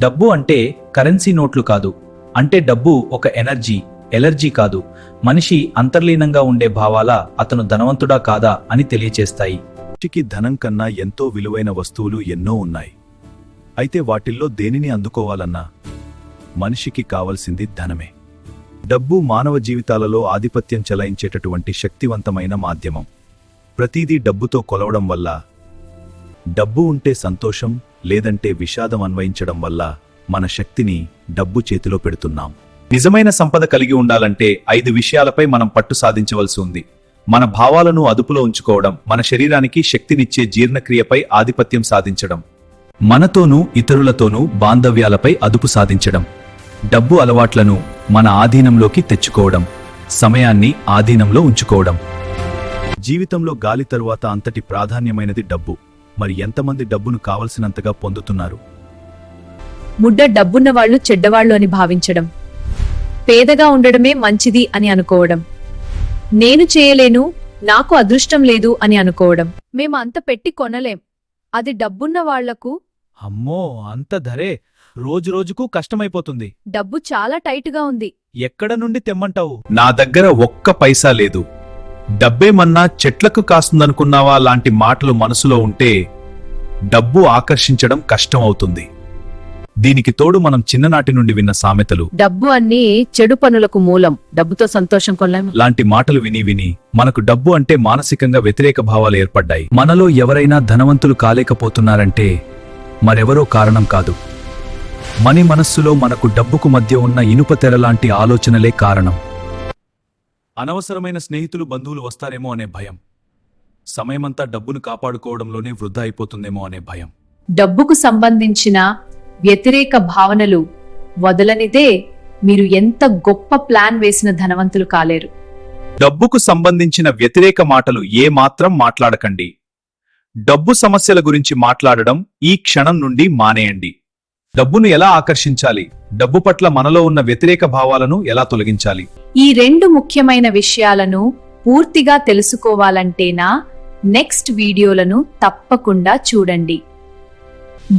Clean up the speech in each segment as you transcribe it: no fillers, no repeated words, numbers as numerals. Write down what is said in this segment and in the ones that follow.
డబ్బు అంటే కరెన్సీ నోట్లు కాదు. అంటే డబ్బు ఒక ఎలర్జీ కాదు. మనిషి అంతర్లీనంగా ఉండే భావాల అతను ధనవంతుడా కాదా అని తెలియచేస్తాయి. మనిషికి ధనం కన్నా ఎంతో విలువైన వస్తువులు ఎన్నో ఉన్నాయి. అయితే వాటిల్లో దేనిని అందుకోవాలన్నా మనిషికి కావలసింది ధనమే. డబ్బు మానవ జీవితాలలో ఆధిపత్యం చెలాయించేటటువంటి శక్తివంతమైన మాధ్యమం. ప్రతిదీ డబ్బుతో కొలవడం వల్ల, డబ్బు ఉంటే సంతోషం లేదంటే విషాదం అన్వయించడం వల్ల మన శక్తిని డబ్బు చేతిలో పెడుతున్నాం. నిజమైన సంపద కలిగి ఉండాలంటే 5 విషయాలపై మనం పట్టు సాధించవలసి ఉంది. మన భావాలను అదుపులో ఉంచుకోవడం, మన శరీరానికి శక్తినిచ్చే జీర్ణక్రియపై ఆధిపత్యం సాధించడం, మనతోనూ ఇతరులతోనూ బాంధవ్యాలపై అదుపు సాధించడం, డబ్బు అలవాట్లను మన ఆధీనంలోకి తెచ్చుకోవడం, సమయాన్ని ఆధీనంలో ఉంచుకోవడం. జీవితంలో గాలి తరువాత అంతటి ప్రాధాన్యమైనది డబ్బు. మరి ఎంతమంది డబ్బును కావలసినంతగా పొందుతున్నారు? ముడ్డ డబ్బున్న వాళ్ళు చెడ్డవాళ్లు అని భావించడం, పేదగా ఉండడమే మంచిది అని అనుకోవడం, నేను చేయలేను, నాకు అదృష్టం లేదు అని అనుకోవడం. మేము అంత పెట్టి కొనలేం, అది డబ్బున్న వాళ్లకు. అమ్మో, అంత ధరే, రోజురోజుకు కష్టమైపోతుంది. డబ్బు చాలా టైట్గా ఉంది, ఎక్కడ నుండి తెమ్మంటావు? నా దగ్గర ఒక్క పైసా లేదు, డబ్బేమన్నా చెట్లకు కాస్తుందనుకున్నావా లాంటి మాటలు మనసులో ఉంటే డబ్బు ఆకర్షించడం కష్టం అవుతుంది. దీనికి తోడు మనం చిన్ననాటి నుండి విన్న సామెతలు, డబ్బు అన్ని చెడు పనులకు మూలం, డబ్బుతో సంతోషం కొనలేము లాంటి మాటలు విని విని మనకు డబ్బు అంటే మానసికంగా వ్యతిరేక భావాలు ఏర్పడ్డాయి. మనలో ఎవరైనా ధనవంతులు కాలేకపోతున్నారంటే మరెవరో కారణం కాదు. మన మనస్సులో మనకు డబ్బుకు మధ్య ఉన్న ఇనుప తెరలాంటి ఆలోచనలే కారణం. అనవసరమైన స్నేహితులు, బంధువులు వస్తారేమో అనే భయం, సమయమంతా డబ్బును కాపాడుకోవడంలోనే వృధా అయిపోతుందేమో అనే భయం. డబ్బుకు సంబంధించిన వ్యతిరేక భావనలు వదలనిదే మీరు ఎంత గొప్ప ప్లాన్ వేసిన ధనవంతులు కాలేరు. డబ్బుకు సంబంధించిన వ్యతిరేక మాటలు ఏ మాత్రం మాట్లాడకండి. డబ్బు సమస్యల గురించి మాట్లాడడం ఈ క్షణం నుండి మానేయండి. డబ్బును ఎలా ఆకర్షించాలి, డబ్బు పట్ల మనలో ఉన్న వ్యతిరేక భావాలను ఎలా తొలగించాలి, ఈ 2 ముఖ్యమైన విషయాలను పూర్తిగా తెలుసుకోవాలంటేనా నెక్స్ట్ వీడియోలను తప్పకుండా చూడండి.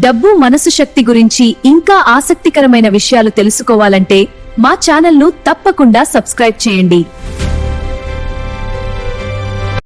డబ్బు మనసు శక్తి గురించి ఇంకా ఆసక్తికరమైన విషయాలు తెలుసుకోవాలంటే మా ఛానల్ను తప్పకుండా సబ్స్క్రైబ్ చేయండి.